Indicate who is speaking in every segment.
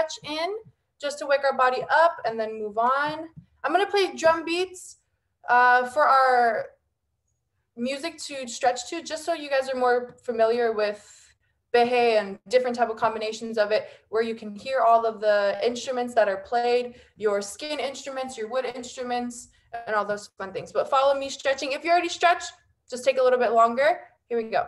Speaker 1: stretch in just to wake our body up and then move on. I'm going to play drum beats for our music to stretch to, just so you guys are more familiar with Behe and different type of combinations of it, where you can hear all of the instruments that are played, your skin instruments, your wood instruments, and all those fun things. But follow me stretching. If you already stretched, just take a little bit longer. Here we go.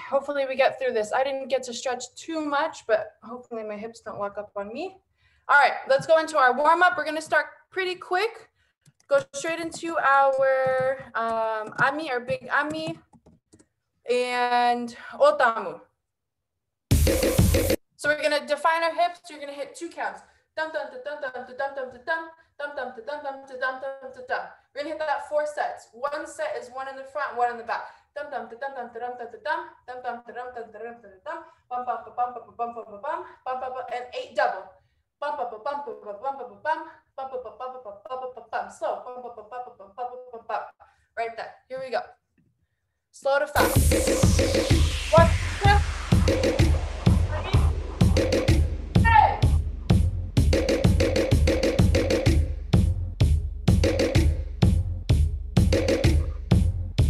Speaker 1: Hopefully we get through this. I didn't get to stretch too much, but hopefully my hips don't walk up on me. All right, let's go into our warm up. We're going to start pretty quick. Go straight into our ami, our big ami, and otamu. So we're going to define our hips. You're going to hit 2 counts. Dum dum dum dum dum dum dum dum dum dum dum dum dum dum dum dum. We're going to hit that 4 sets. 1 set is 1 in the front, 1 in the back. Dum dum dum dum dum dum dum dum dum dum dum dum dum bum bum bum bum bum bum bum bum and 8 double. Bum bum bum bum bum bum bum bum bum bum bum. Slow. Bum bum bum bum bum bum bum bum. Right there. Here we go. Slow to fast. 1, 2, 3.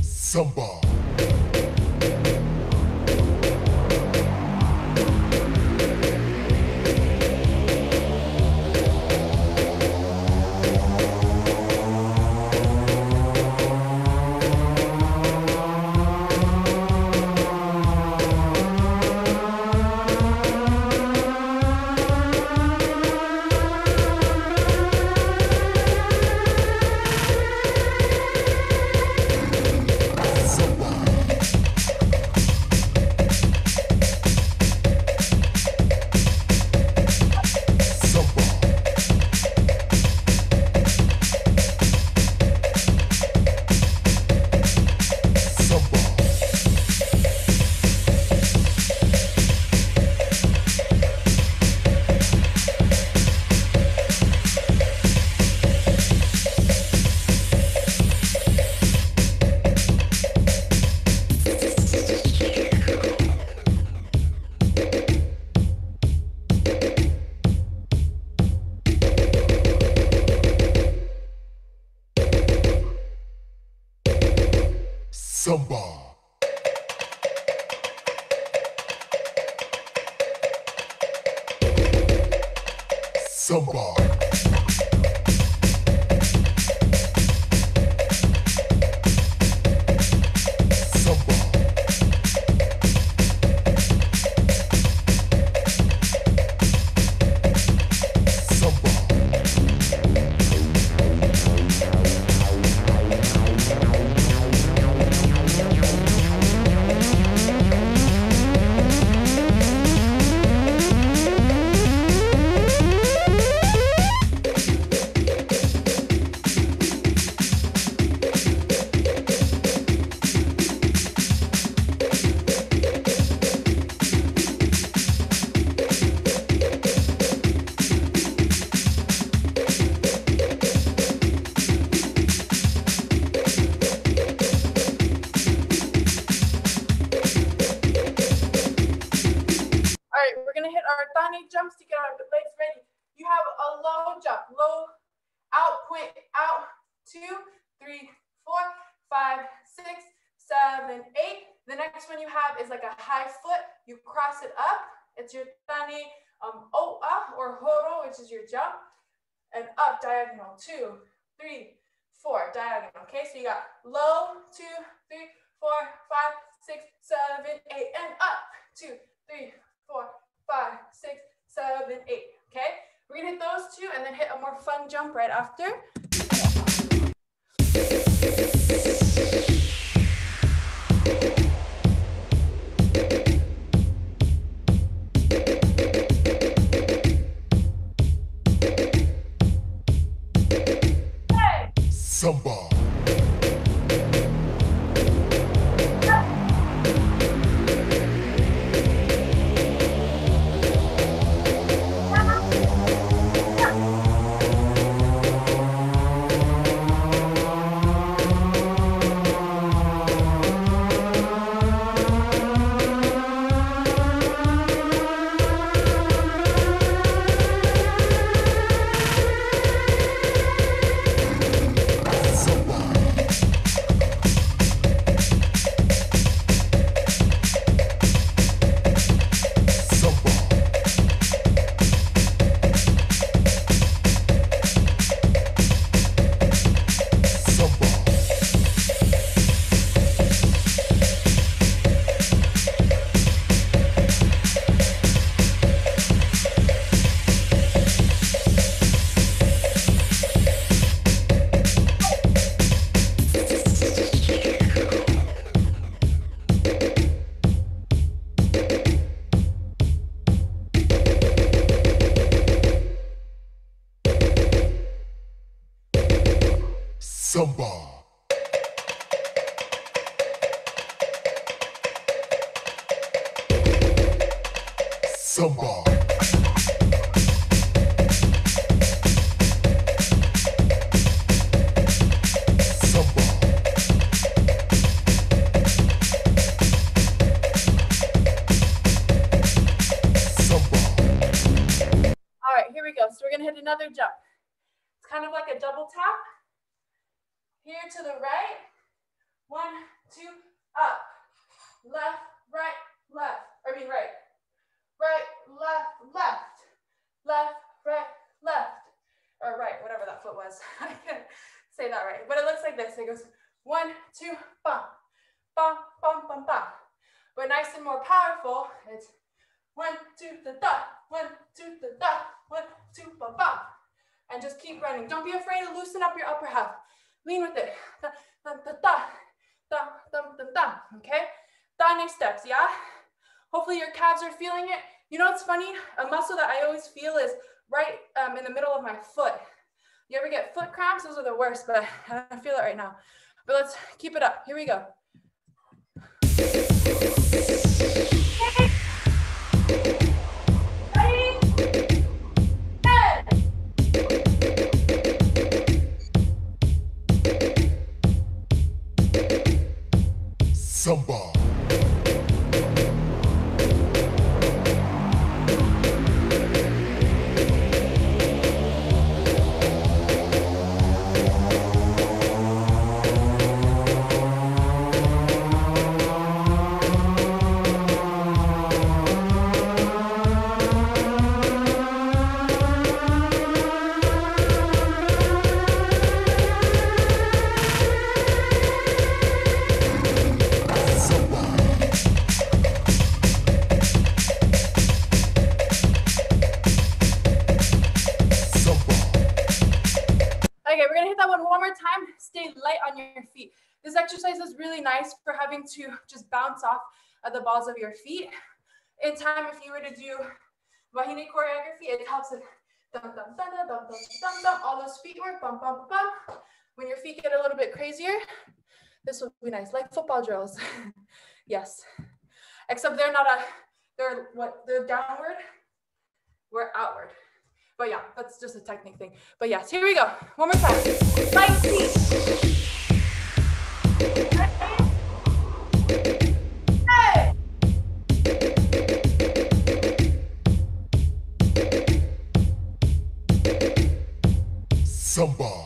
Speaker 2: Samba. Samba. Samba.
Speaker 1: Jumps to get our legs ready. You have a low jump, low out, point out, 2, 3, 4, 5, 6, 7, 8. The next one you have is like a high foot. You cross it up. It's your tani oa or horo, which is your jump, and up diagonal. 2, 3, 4 diagonal. Okay, so you got low 2, 3, 4, 5, 6, 7, 8, and up 2, 3, 4, 5, 6, 7, 8. Okay, we're gonna hit those two and then hit a more fun jump right after. Hey.
Speaker 2: Samba. Samba. Samba.
Speaker 1: All right, here we go. So we're gonna hit another jump. It's kind of like a double tap. Here to the right, 1, 2, up, left, right, left, right, right, left, left, left, right, left, or right, whatever that foot was. I can't say that right, but it looks like this. It goes 1, 2, bum, bum, bum, bum, bum. But nice and more powerful, it's 1, 2, da, da, 1, 2, da, da, 1, 2, bum, bum. And just keep running. Don't be afraid to loosen up your upper half. Lean with it. Da, da, da, da, da, da, da, da. Okay? Dane steps, yeah? Hopefully your calves are feeling it. You know what's funny? A muscle that I always feel is right in the middle of my foot. You ever get foot cramps? Those are the worst, but I don't feel it right now. But let's keep it up. Here we go.
Speaker 2: Samba.
Speaker 1: we're gonna hit that one more time. Stay light on your feet. This exercise is really nice for having to just bounce off of the balls of your feet. In time, if you were to do Vahini choreography, it helps it dum dum dum dum dum dum dum, all those feet work, bum bum bum. When your feet get a little bit crazier, this will be nice, like football drills. Yes, except they're not they're downward, we're outward. But yeah, that's just a technique thing. But yes, here we go. One more time. Light feet. Hey.
Speaker 2: Samba.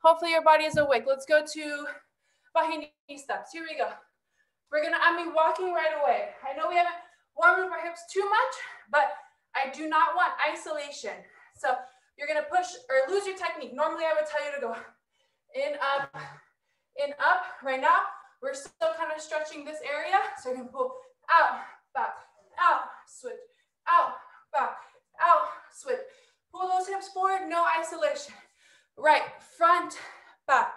Speaker 1: Hopefully your body is awake. Let's go to Vahini steps. Here we go. I'm walking right away. I know we haven't warmed up our hips too much, but I do not want isolation. So you're gonna push or lose your technique. Normally I would tell you to go in, up. Right now, we're still kind of stretching this area. So you're gonna pull out, back, out, switch, out, back, out, switch. Pull those hips forward, no isolation. Right, front, back,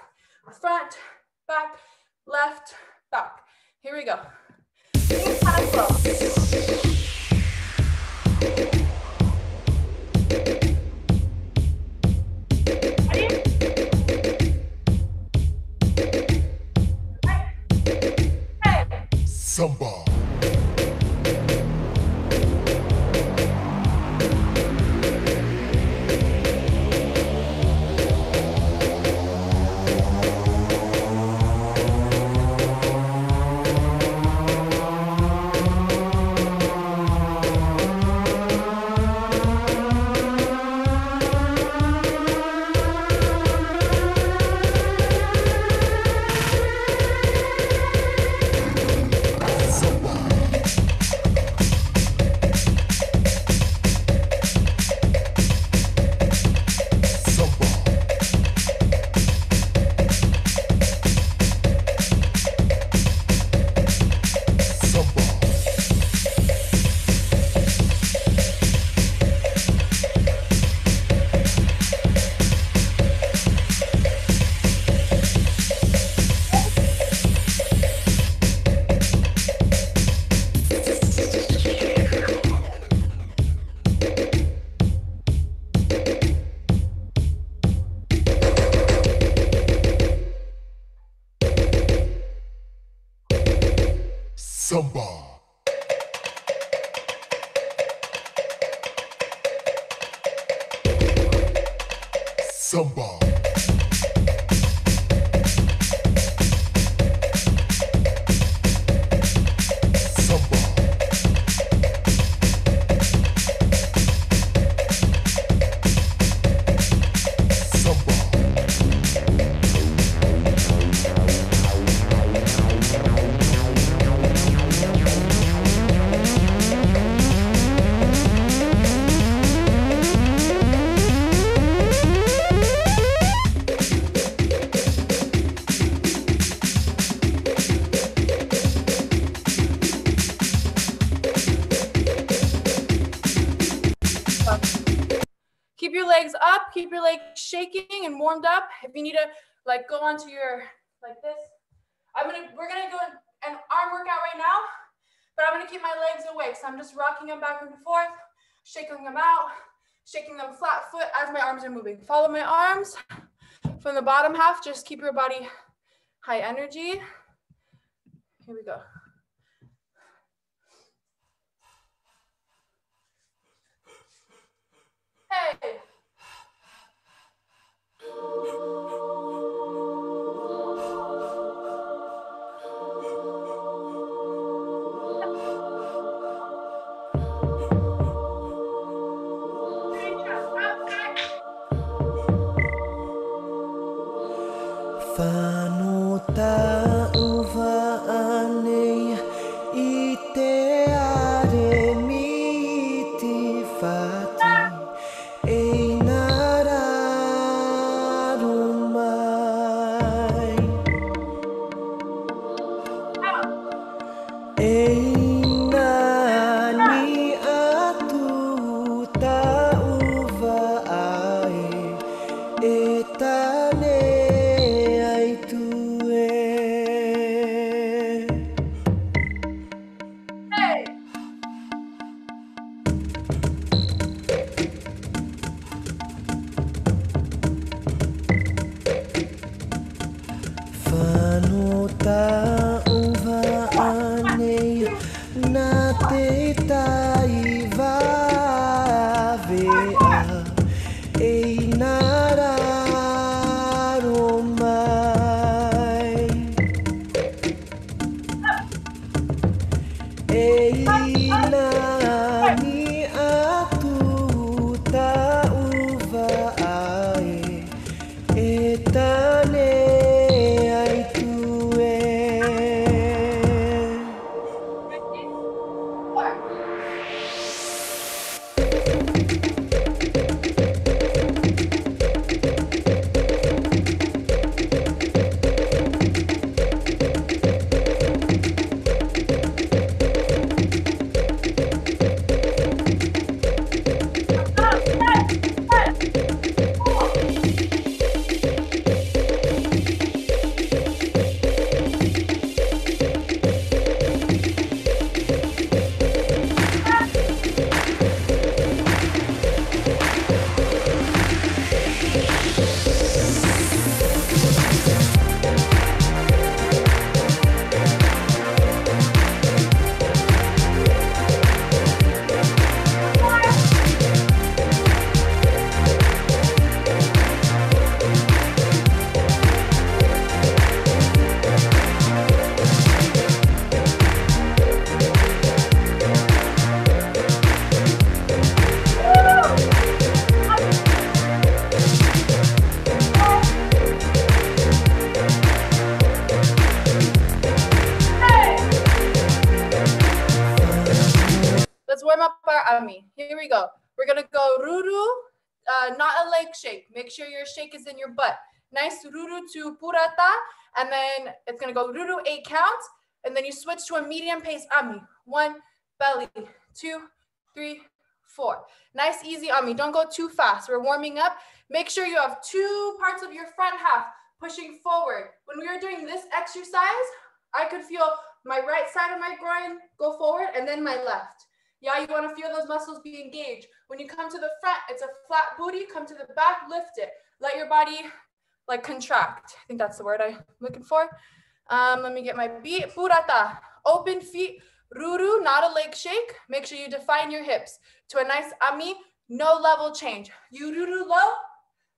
Speaker 1: left, back. Here we go. Things kind of slow.
Speaker 2: Samba. Samba. Samba.
Speaker 1: Keep your legs up, keep your legs shaking and warmed up. If you need to like go onto your, like this, we're gonna go an arm workout right now, but I'm gonna keep my legs awake. So I'm just rocking them back and forth, shaking them out, shaking them flat foot as my arms are moving. Follow my arms from the bottom half, just keep your body high energy. Here we go. Hey.
Speaker 3: Whanota uva anei I te are mi te whati E nararu mai E nani atu ta uva ai E tane ai tue
Speaker 1: Hey.
Speaker 3: Whanota uva anei Nā te tai wawea E nāraro mai E nani atu ta uva ai E tane ai tue
Speaker 1: Let's warm up our ami. Here we go. We're gonna go ruru, not a leg shake. Make sure your shake is in your butt. Nice ruru to purata, and then it's gonna go ruru 8 counts, and then you switch to a medium pace ami. 1, belly, 2, 3, 4. Nice easy ami. Don't go too fast. We're warming up. Make sure you have 2 parts of your front half pushing forward. When we were doing this exercise, I could feel my right side of my groin go forward and then my left. Yeah, you want to feel those muscles be engaged. When you come to the front, it's a flat booty. Come to the back, lift it. Let your body like contract. I think that's the word I'm looking for. Let me get my beat. Purata. Open feet. Ruru, not a leg shake. Make sure you define your hips to a nice ami. No level change. You ruru low,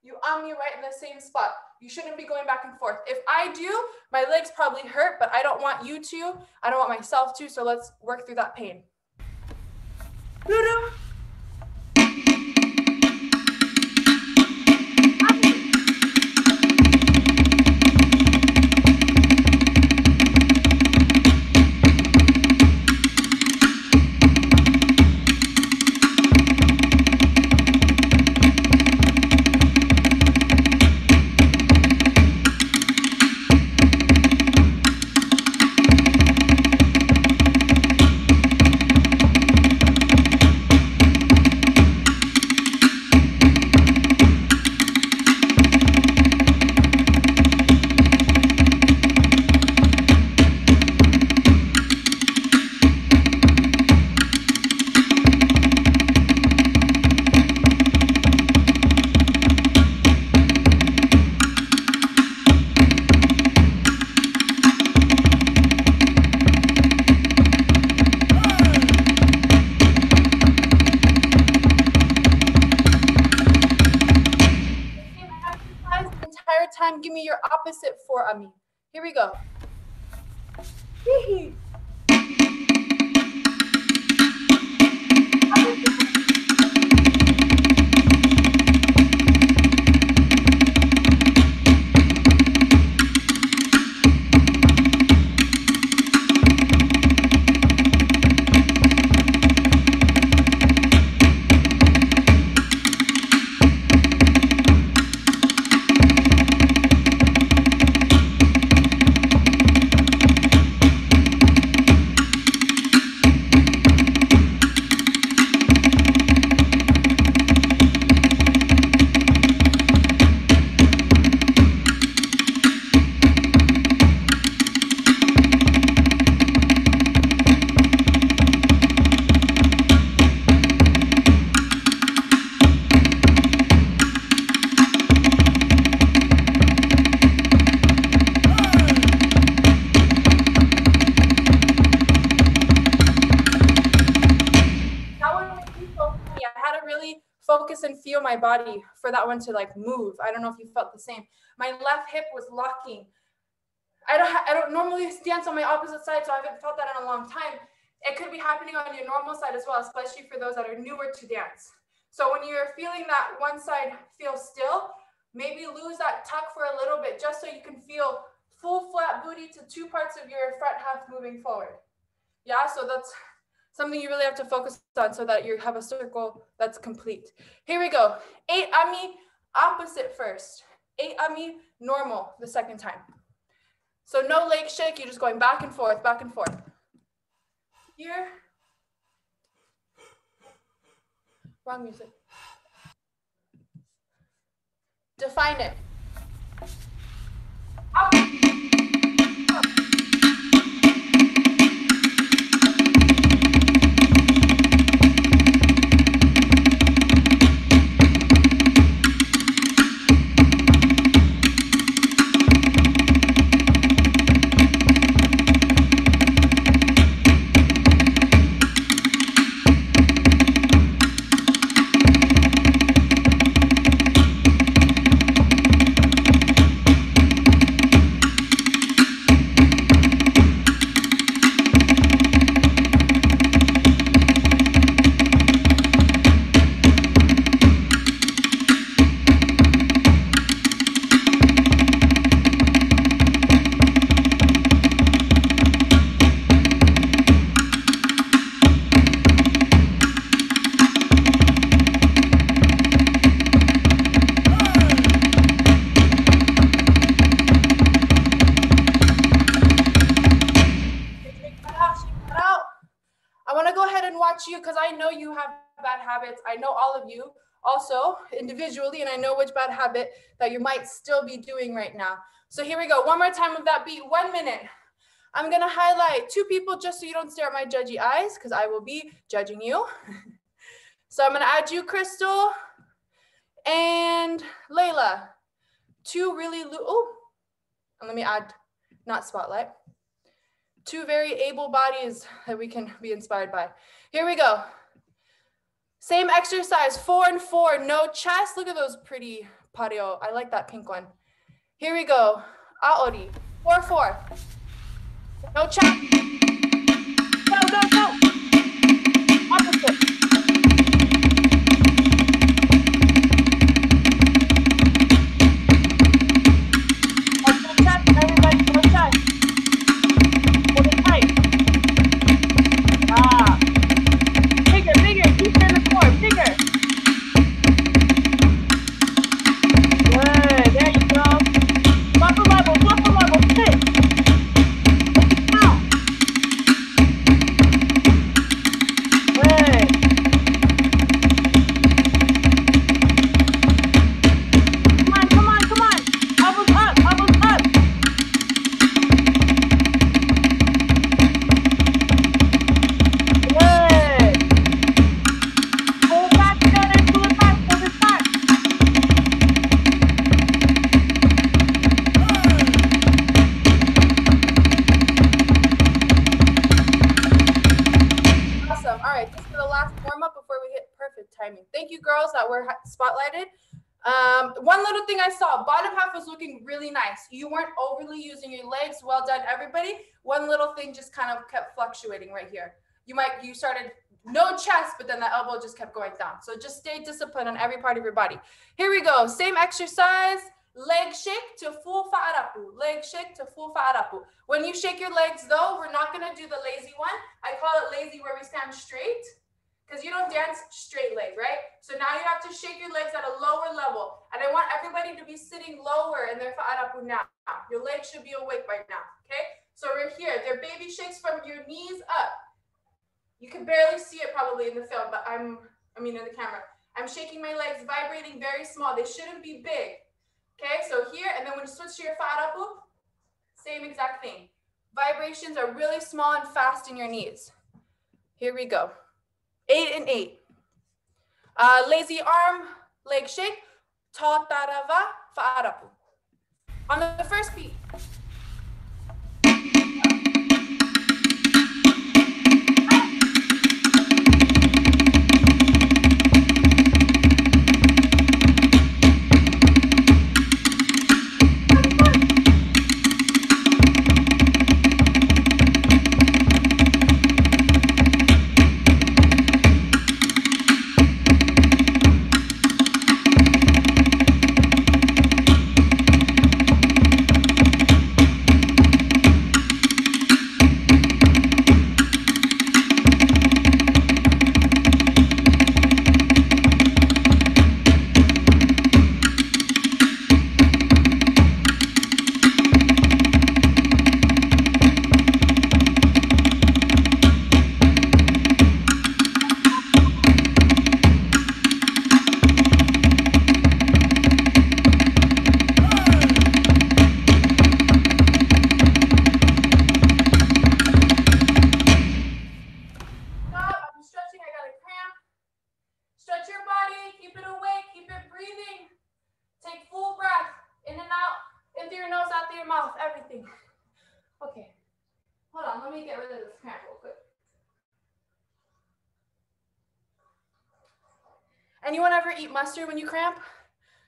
Speaker 1: you ami right in the same spot. You shouldn't be going back and forth. If I do, my legs probably hurt, but I don't want you to. I don't want myself to. So let's work through that pain. Ruru. Time, give me your opposite for ami. Here we go. my body for that one to like move. I don't know if you felt the same. My left hip was locking. I don't normally dance on my opposite side, so I haven't felt that in a long time. It could be happening on your normal side as well, especially for those that are newer to dance. So when you're feeling that one side feel still, maybe lose that tuck for a little bit, just so you can feel full flat booty to two parts of your front half moving forward. Yeah, so that's something you really have to focus on so that you have a circle that's complete. Here we go. 8 ami, opposite first. 8 ami, normal the second time. So no leg shake, you're just going back and forth, back and forth. Here. Wrong music. Define it. Up. Up. You because I know you have bad habits. I know all of you also individually, and I know which bad habit that you might still be doing right now. So here we go. One more time of that beat, 1 minute. I'm going to highlight 2 people just so you don't stare at my judgy eyes because I will be judging you. So I'm going to add you, Crystal and Layla. 2 really, oh, and let me add, not spotlight. 2 very able bodies that we can be inspired by. Here we go. Same exercise, 4 and 4, no chest. Look at those pretty patio. I like that pink one. Here we go. Aori, 4, 4. No chest. Go, go, go. Opposite. No chest, everybody, no chest. Hold it tight. Ah. Bigger, bigger, deeper in the core, bigger. Good, there you go. Flop a level, sit. Look it out. Good. Come on, come on, come on. Elbows up, elbows up. Good. Pull it back together, pull it back, pull it back. Awesome. All right, just for the last warm up before we hit perfect timing. Thank you, girls, that were spotlighted. One little thing I saw, bottom half was looking really nice. You weren't overly using your legs. Well done, everybody. One little thing just kind of kept fluctuating right here. You started no chest, but then the elbow just kept going down. So just stay disciplined on every part of your body. Here we go. Same exercise. Leg shake to full fa'arapu. Leg shake to full fa'arapu. When you shake your legs, though, we're not going to do the lazy one. I call it lazy where we stand straight because you don't dance straight leg, right? So now you have to shake your legs at a lower level. And I want everybody to be sitting lower in their fa'arapu now. Your legs should be awake by now, okay? So we're here. They're baby shakes from your knees up. You can barely see it probably in the film, but in the camera. I'm shaking my legs, vibrating very small. They shouldn't be big. Okay, so here, and then when you switch to your fa'arapu, same exact thing. Vibrations are really small and fast in your knees. Here we go. 8 and 8. Lazy arm, leg shake. Ta tarava fa'arapu. On the first beat. everything. Okay. Hold on, let me get rid of this cramp real quick. Anyone ever eat mustard when you cramp?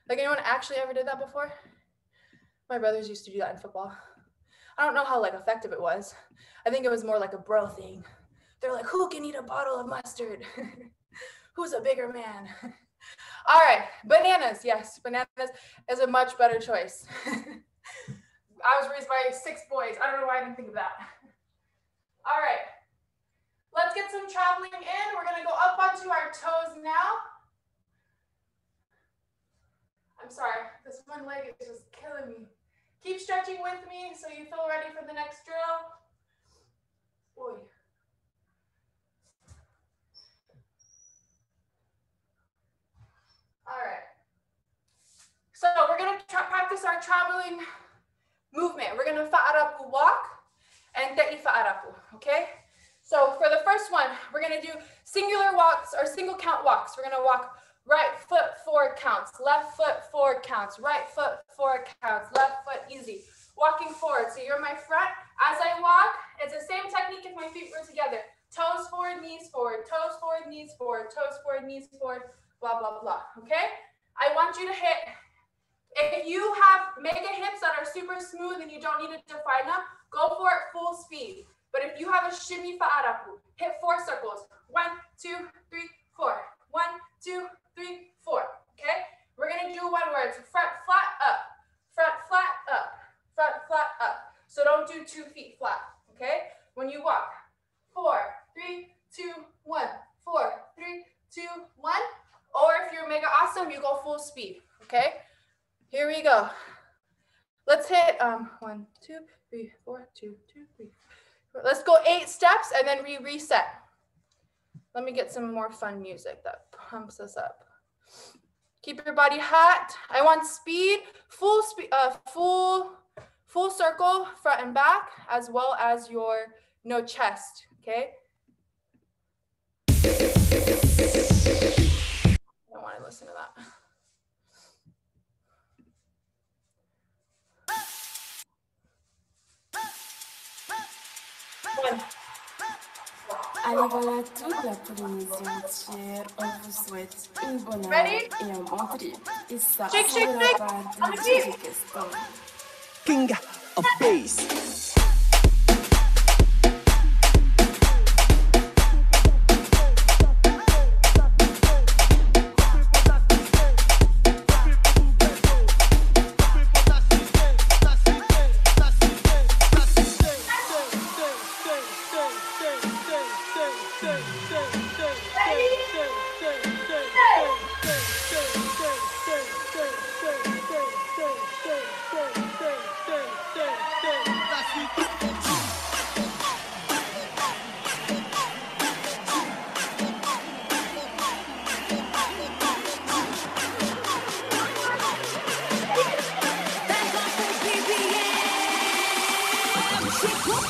Speaker 1: Like anyone actually ever did that before? My brothers used to do that in football. I don't know how like effective it was. I think it was more like a bro thing. They're like, who can eat a bottle of mustard? Who's a bigger man? All right, bananas. Yes, bananas is a much better choice. I was raised by 6 boys. I don't know why I didn't think of that. All right, let's get some traveling in. We're gonna go up onto our toes now. I'm sorry, this one leg is just killing me. Keep stretching with me so you feel ready for the next drill. Oy. All right. So we're gonna practice our traveling movement. We're gonna fa'arapu walk and te'i fa'arapu, okay? So for the first one, we're gonna do singular walks or single count walks. We're gonna walk right foot 4 counts, left foot 4 counts, right foot 4 counts, left foot easy. Walking forward, so you're my front. As I walk, it's the same technique if my feet were together. Toes forward, knees forward, toes forward, knees forward, toes forward, knees forward, blah, blah, blah, okay? I want you to hit, if you have mega hips that are super smooth and you don't need to define them, go for it full speed. But if you have a shimmy fa'arapu, hit 4 circles. 1, 2, 3, 4. 1, 2, 3, 4, okay? We're gonna do one word, so front flat up, front flat up, front flat up. So don't do 2 feet flat, okay? When you walk, 4, 3, 2, 1, 4, 3, 2, 1. Or if you're mega awesome, you go full speed, okay? Here we go. Let's hit 1, 2, 3, 4, 2, 2, 3, 4. Let's go 8 steps and then we reset. Let me get some more fun music that pumps us up. Keep your body hot. I want speed, full circle, front and back, as well as your no chest, okay? I don't want to listen to that. One.
Speaker 4: Allez, voilà toute la Polynésie entière. On vous souhaite une bonne année
Speaker 1: Ready?
Speaker 4: et un bon trip. Et ça,
Speaker 1: Shake,
Speaker 4: c'est
Speaker 1: shake,
Speaker 4: de la
Speaker 1: shake.
Speaker 4: part
Speaker 1: On
Speaker 4: de
Speaker 1: the feet.
Speaker 4: DJ Keston.
Speaker 3: King of Bass.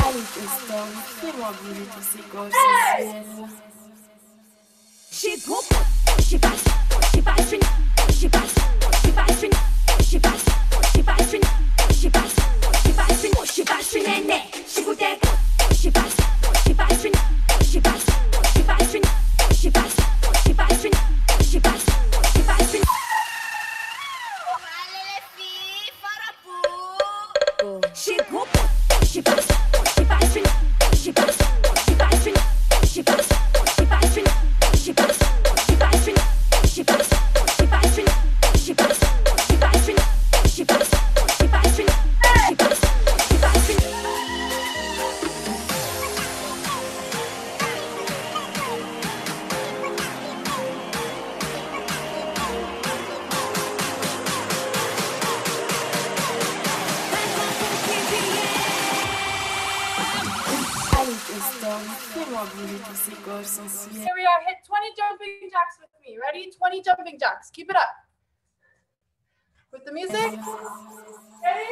Speaker 4: Allez, Keston, fais-moi brûler tous ces corps sensuels.
Speaker 1: Here we are, hit 20 jumping jacks with me. Ready? 20 jumping jacks. Keep it up. With the music. Ready?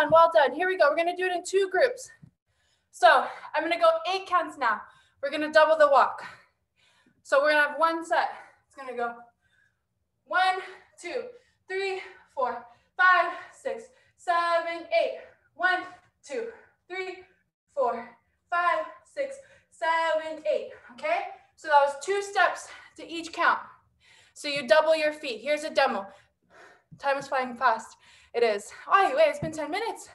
Speaker 1: done, well done. Here we go. We're gonna do it in 2 groups. So I'm gonna go 8 counts now. We're gonna double the walk. So we're gonna have 1 set. It's gonna go 1, 2, 3, 4, 5, 6, 7, 8. 1, 2, 3, 4, 5, 6, 7, 8. Okay? So that was 2 steps to each count. So you double your feet. Here's a demo. Time is flying fast. It is. Oh, wait, it's been 10 minutes.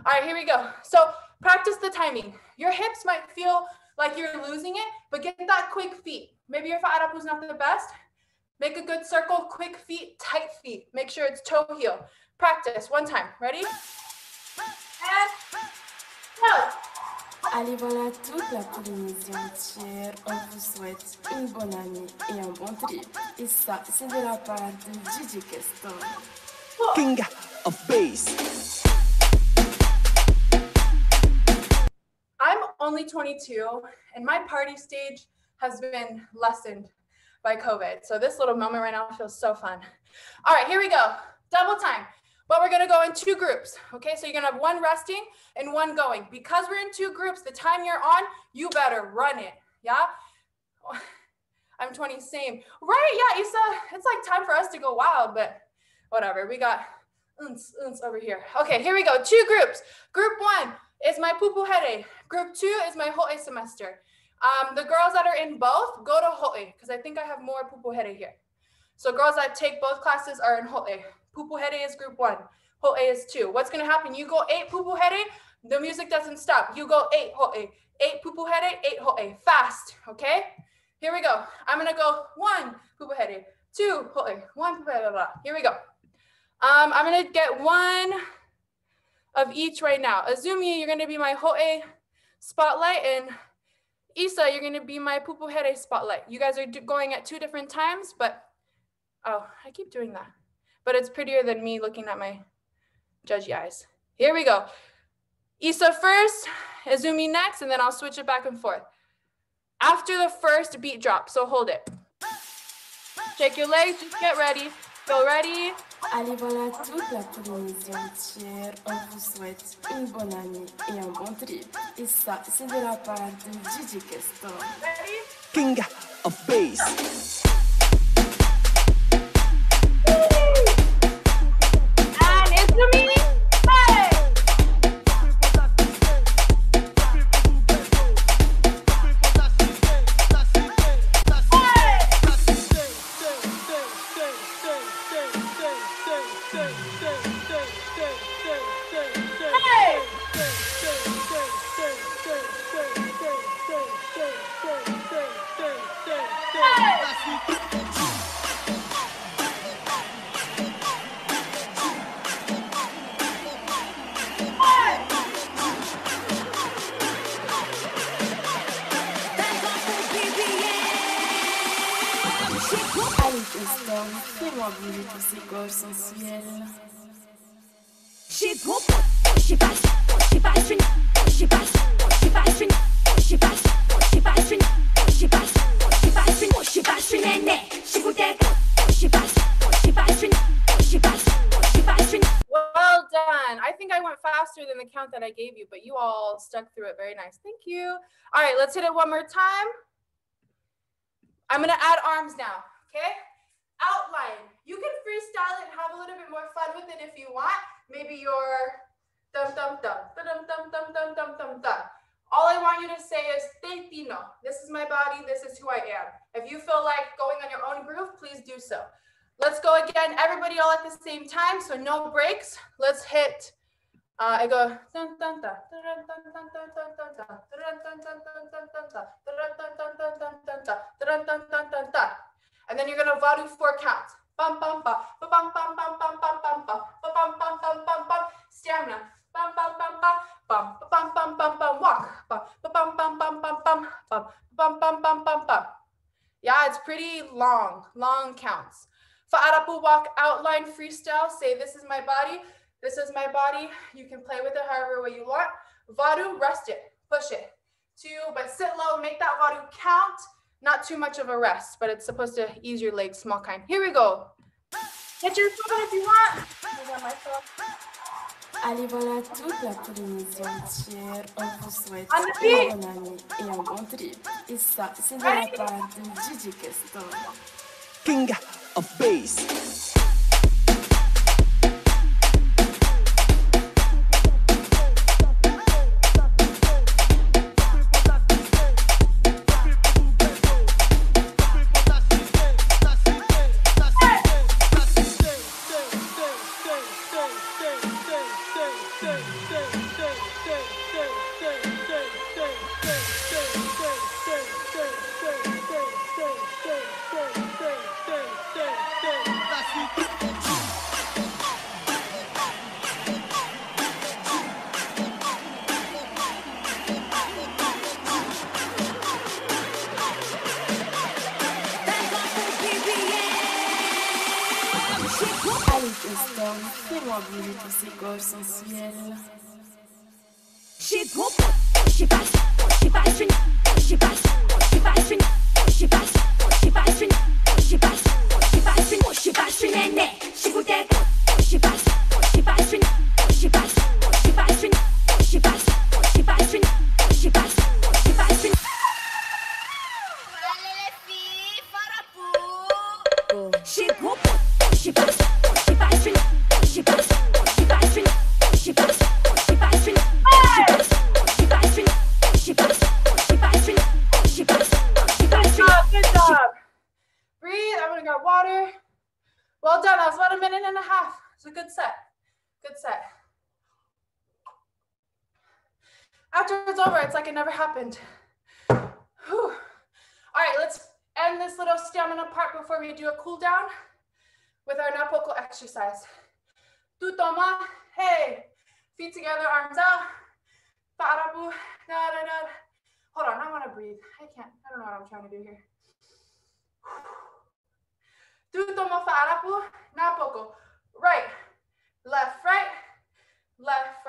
Speaker 1: All right, here we go. So practice the timing. Your hips might feel like you're losing it, but get that quick feet. Maybe your Fa'arapu's not the best. Make a good circle, quick feet, tight feet. Make sure it's toe heel. Practice 1 time. Ready? And go.
Speaker 4: Allez, voilà toute la Polynésie entière. On vous souhaite une bonne année et un bon trip. Et ça, c'est de la part de Gigi Kesto.
Speaker 3: King of Bass.
Speaker 1: I'm only 22 and my party stage has been lessened by COVID. So this little moment right now feels so fun. All right, here we go. Double time. But we're gonna go in 2 groups. Okay, so you're gonna have 1 resting and 1 going. Because we're in 2 groups, the time you're on, you better run it, yeah? I'm 20, same. Right, yeah, Issa, it's like time for us to go wild, but whatever. We got over here. Okay, here we go, 2 groups. Group 1 is my pupuhere. Group 2 is my ho'e semester. The girls that are in both, go to ho'e, because I think I have more pupuhere here. So girls that take both classes are in ho'e. Pupuhere is group 1, ho'e is 2. What's gonna happen? You go 8 pupuhere, the music doesn't stop. You go 8 ho'e, 8 pupuhere, 8 ho'e, fast, okay? Here we go. I'm gonna go 1 pupuhere, 2 ho'e, 1 pupuhere, blah, blah. Here we go. I'm gonna get 1 of each right now. Azumi, you're gonna be my ho'e spotlight, and Issa, you're gonna be my pupuhere spotlight. You guys are going at 2 different times, but, oh, I keep doing that. But it's prettier than me looking at my judgy eyes. Here we go. Issa first, Azumi next, and then I'll switch it back and forth. After the first beat drop, so hold it. Shake your legs, just get ready. Go ready.
Speaker 4: Allez, voilà toute la Polynésie entière. On vous souhaite une bonne année et un bon trip. Et ça, c'est de la part de Gigi Kesto.
Speaker 1: Ready?
Speaker 3: King of Bass.
Speaker 1: And Azumi, play.
Speaker 4: Allez, Kesto, fais-moi bouger tous ces corps sensuels.
Speaker 1: Well done. I think I went faster than the count that I gave you, but you all stuck through it very nice. Thank you. All right, let's hit it one more time. I'm gonna add arms now, okay? Outline. You can freestyle it and have a little bit more fun with it if you want. Maybe your dum dum dum dum dum dum dum dum dum dum. All I want you to say is Teitino. This is my body, this is who I am. If you feel like going on your own groove, please do so. Let's go again, everybody all at the same time, so no breaks. Let's hit, I go, and then you're gonna varu 4 counts. Bum bum bum, bum bum bum bum bum bum bum bum, bum bum bum bum bum. Stamina. Bum bum bum bum bum, bum bum bum bum. Walk. Bum bum bum bum bum bum bum, bum bum bum bum bum. Yeah, it's pretty long counts. Fa'arapu walk, outline, freestyle. Say this is my body. This is my body. You can play with it however way you want. Varu, rest it, push it. 2, but sit low, make that varu count. Not too much of a rest, but it's supposed to ease your legs, small kind. Here we go. Hit your foot if you want. I got myself.
Speaker 4: Allez, voilà toute la Polynésie entière. On vous souhaite
Speaker 1: On the
Speaker 4: une
Speaker 1: beat.
Speaker 4: bonne année et un bon trip. Et ça, c'est de la part de DJ Kesto.
Speaker 3: King of Bass.
Speaker 4: Allez, Kesto, fais-moi brûler tous ces corps sensuels.
Speaker 1: Good job. Breathe. I'm gonna grab water. Well done. That was about a minute and a half. It's a good set. Good set. After it's over, it's like it never happened. Whew. All right, let's end this little stamina part before we do a cool down with our Napoko exercise. Tutoma, hey. Feet together, arms out. Fa'arapu, da da da. Hold on, I want to breathe. I don't know what I'm trying to do here. Tutoma fa'arapu, Napoko. Right, left, right, left,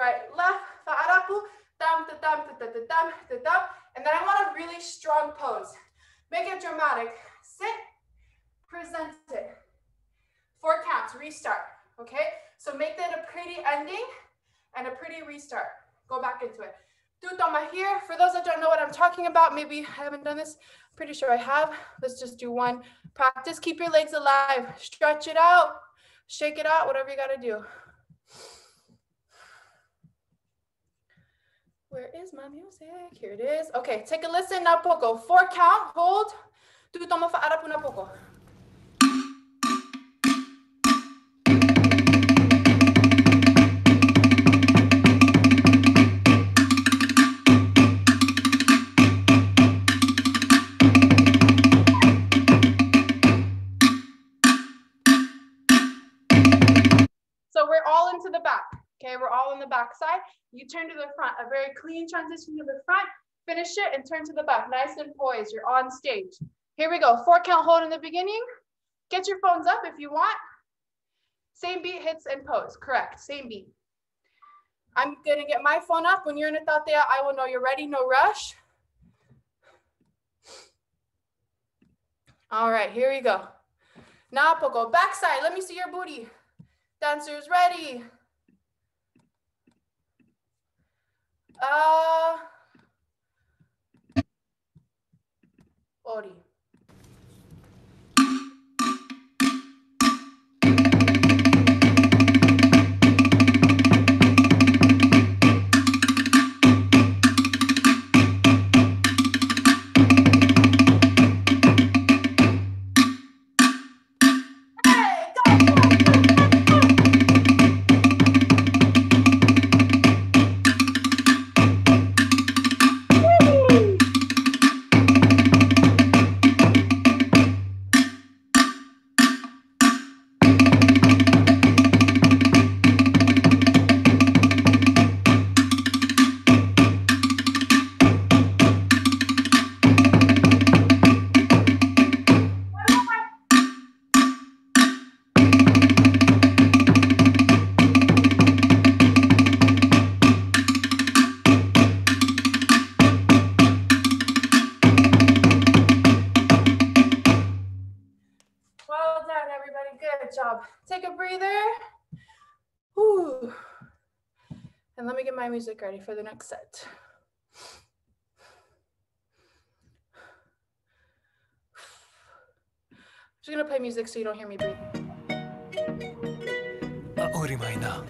Speaker 1: fa'arapu. Dum, da, dum, da, da, da, dum, da, dum. And then I want a really strong pose. Make it dramatic. Sit, present it. 4 counts, restart, okay? So make that a pretty ending and a pretty restart. Go back into it. Tutoma here. For those that don't know what I'm talking about, maybe I haven't done this. I'm pretty sure I have. Let's just do one practice. Keep your legs alive. Stretch it out. Shake it out, whatever you got to do. Where is my music? Here it is. Okay, take a listen. Napoko. 4 count. Hold. Tutoma fa'arapu napoko. So we're all into the back. Okay, we're all on the back side. You turn to the front, a very clean transition to the front. Finish it and turn to the back. Nice and poised. You're on stage. Here we go. 4 count hold in the beginning. Get your phones up if you want. Same beat, hits and pose. Correct. Same beat. I'm going to get my phone up. When you're in a tatea, I will know you're ready. No rush. All right, here we go. Napoko. Backside. Let me see your booty. Dancers ready. Ori. Good job. Take a breather. Whew. And let me get my music ready for the next set. I'm just gonna play music so you don't hear me breathe.
Speaker 3: Aori mai na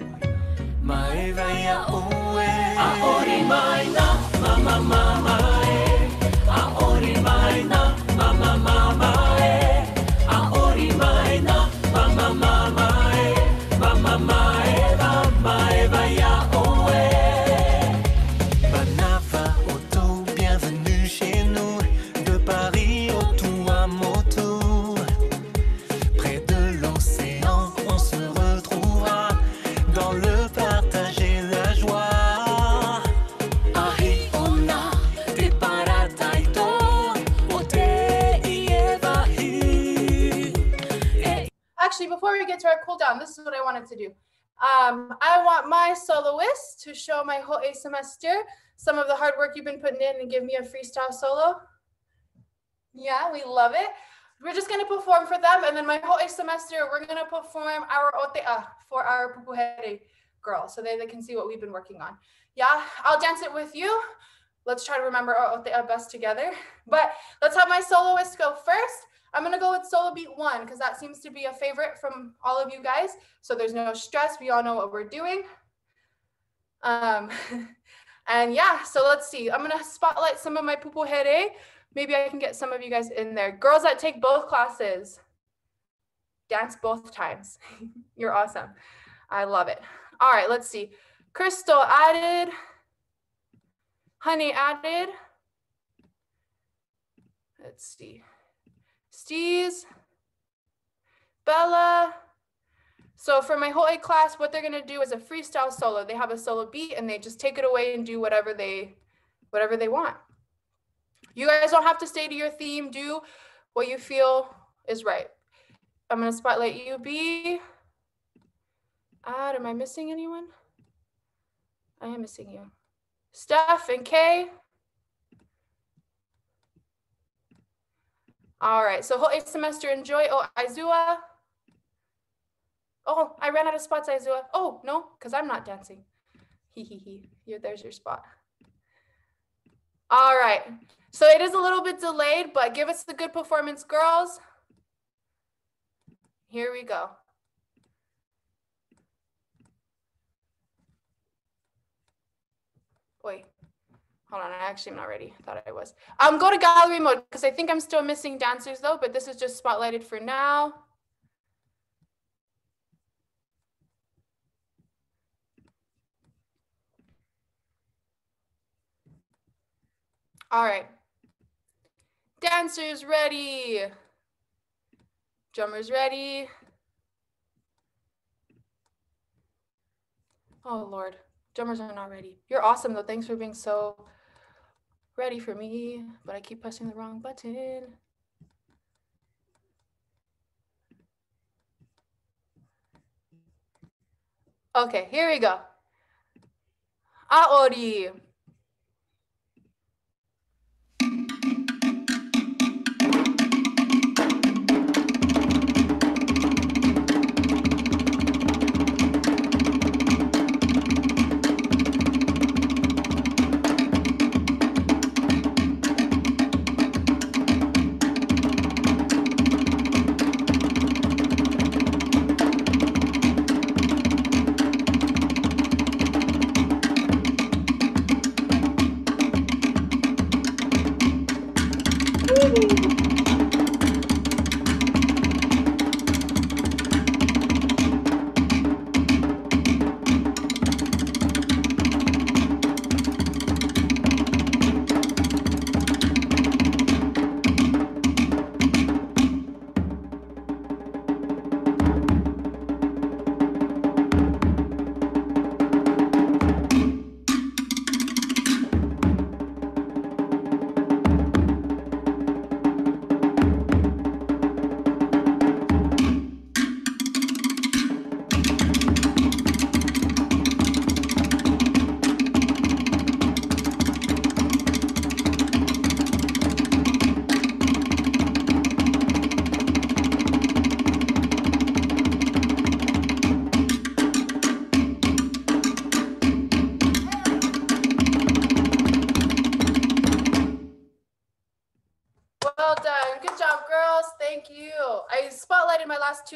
Speaker 3: Maeva ya oe Aori mai na Mama mama e Aori mai na Mama mama e Aori mai na Mama mama e Mama maeva Maeva ya oe Banava Auto bienvenue chez nous De Paris au Tuamotu Près de l'océan on se retrouvera Dans le partage et la joie Ahi ona te parataito O te ievahi
Speaker 1: Actually, before we get to our cool down, this is what I wanted to do. I want my soloist to show my whole A semester some of the hard work you've been putting in and give me a freestyle solo. Yeah, we love it. We're just going to perform for them. And then my whole A semester, we're going to perform our otea for our pupuhere girls so they can see what we've been working on. Yeah, I'll dance it with you. Let's try to remember our otea best together. But let's have my soloist go first. I'm going to go with solo beat 1 because that seems to be a favorite from all of you guys. So there's no stress. We all know what we're doing. And yeah, so let's see. I'm going to spotlight some of my pupuhere. Maybe I can get some of you guys in there. Girls that take both classes, dance both times. You're awesome. I love it. All right, let's see. Crystal added. Honey added. Let's see. Steez, Bella. So for my whole A class, what they're gonna do is a freestyle solo. They have a solo beat and they just take it away and do whatever they want. You guys don't have to stay to your theme. Do what you feel is right. I'm gonna spotlight you, B. Am I missing anyone? I am missing you. Steph and Kay. All right, so whole A semester, enjoy. Oh, Aizua. Oh, I ran out of spots, Aizua. Oh, no, because I'm not dancing. There's your spot. All right, so it is a little bit delayed, but give us a good performance, girls. Here we go. Wait. Hold on, I'm not ready. I thought I was. Go to gallery mode because I think I'm still missing dancers though, but this is just spotlighted for now. All right. Dancers ready. Drummers ready. Oh Lord, drummers are not ready. You're awesome though. Thanks for being so ready for me, but I keep pressing the wrong button. Okay, here we go. Aori.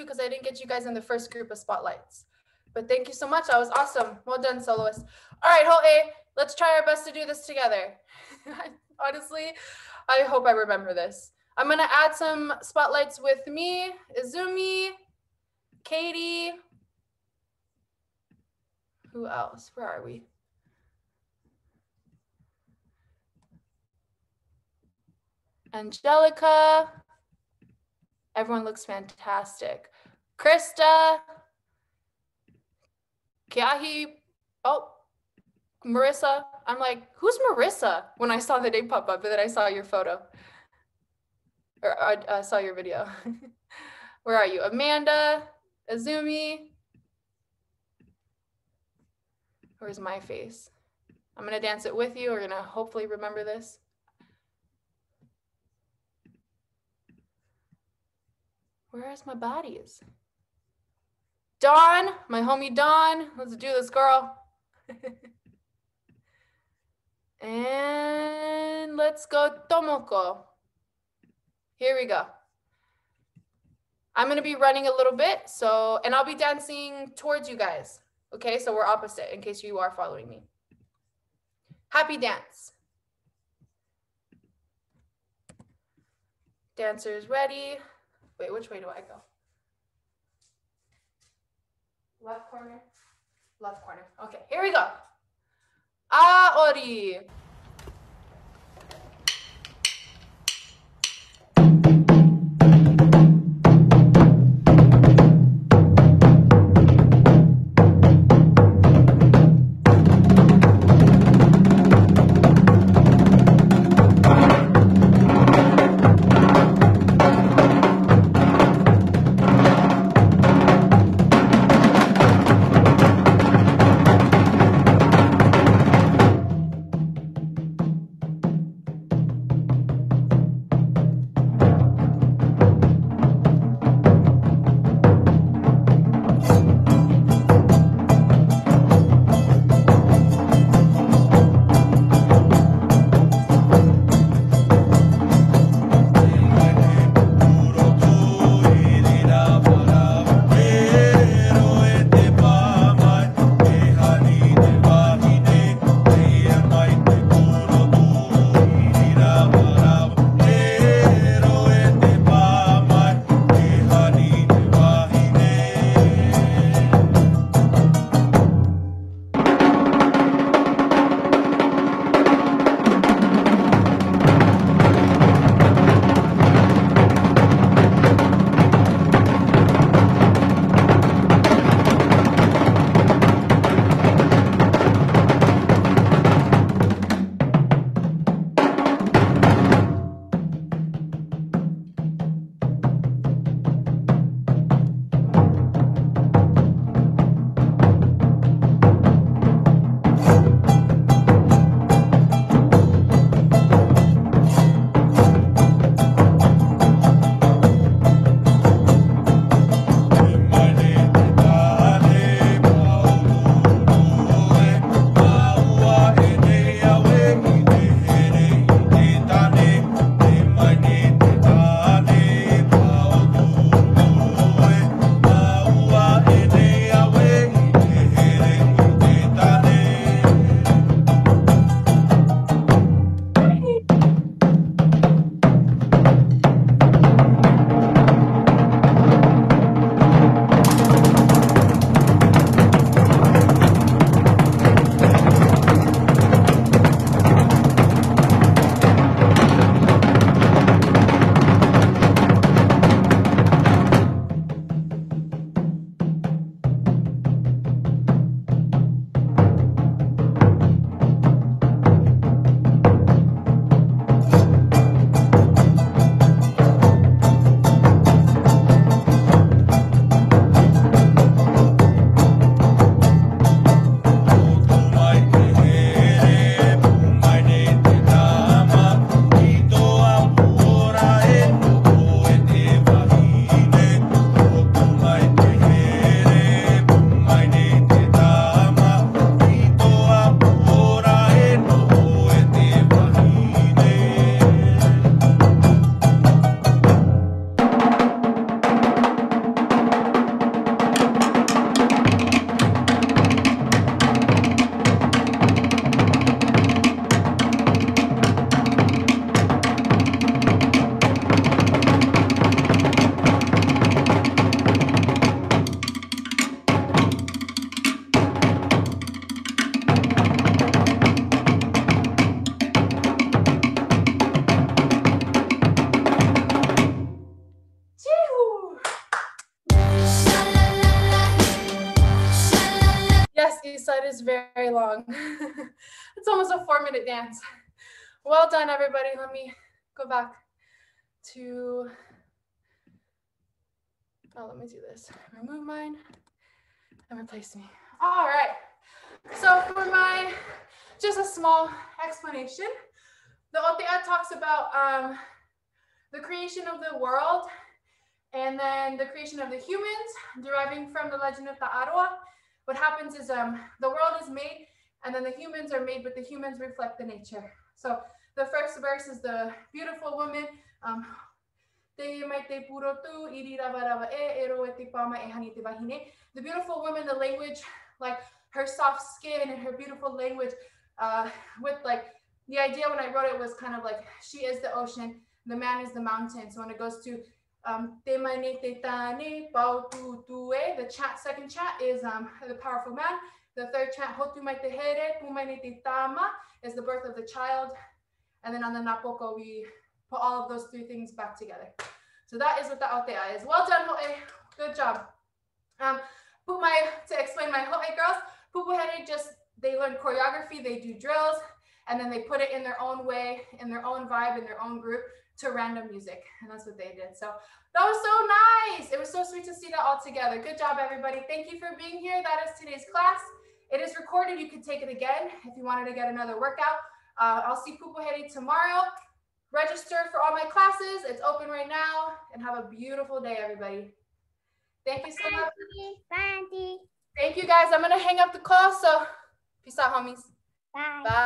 Speaker 1: because I didn't get you guys in the first group of spotlights. But thank you so much. That was awesome. Well done, soloists. All right, Hol A, let's try our best to do this together. Honestly, I hope I remember this. I'm going to add some spotlights with me, Izumi, Katie. Who else? Where are we? Angelica. Everyone looks fantastic. Krista. Kiahi. Oh, Marissa. I'm like, who's Marissa? When I saw the name pop up, and then I saw your photo. Or I saw your video. Where are you? Amanda, Azumi. Where's my face? I'm gonna dance it with you. We're gonna hopefully remember this. Where's my bodies? Dawn, my homie Dawn. Let's do this, girl. And let's go Tomoko. Here we go. I'm gonna be running a little bit, and I'll be dancing towards you guys. Okay, so we're opposite in case you are following me. Happy dance. Dancers ready. Wait, which way do I go? Left corner, left corner. Okay, here we go. Aori. Yes, Isa, it is very long. It's almost a 4-minute dance. Well done, everybody. Let me go back to, let me do this. Remove mine and replace me. All right. So for my, just a small explanation, the Otea talks about the creation of the world and then the creation of the humans, deriving from the legend of Ta'arua. What happens is the world is made and then the humans are made, but the humans reflect the nature. So the first verse is the beautiful woman. The beautiful woman, the language, like her soft skin and her beautiful language, with like the idea when I wrote it was kind of like she is the ocean, the man is the mountain. So when it goes to the second chat is the powerful man. The third chat is the birth of the child. And then on the Napoko, we put all of those three things back together. So that is what the Aotea is. Well done, Ho'e. Good job. To explain my Ho'e girls, Pupuhere they learn choreography, they do drills, and then they put it in their own way, in their own vibe, in their own group to random music. And that's what they did. So that was so nice. It was so sweet to see that all together. Good job, everybody. Thank you for being here. That is today's class. It is recorded. You can take it again if you wanted to get another workout. I'll see Pupuhere tomorrow. Register for all my classes. It's open right now. And have a beautiful day, everybody. Thank you so much.
Speaker 5: Bye, Auntie.
Speaker 1: Thank you, guys. I'm going to hang up the call. So peace out, homies.
Speaker 5: Bye.
Speaker 1: Bye.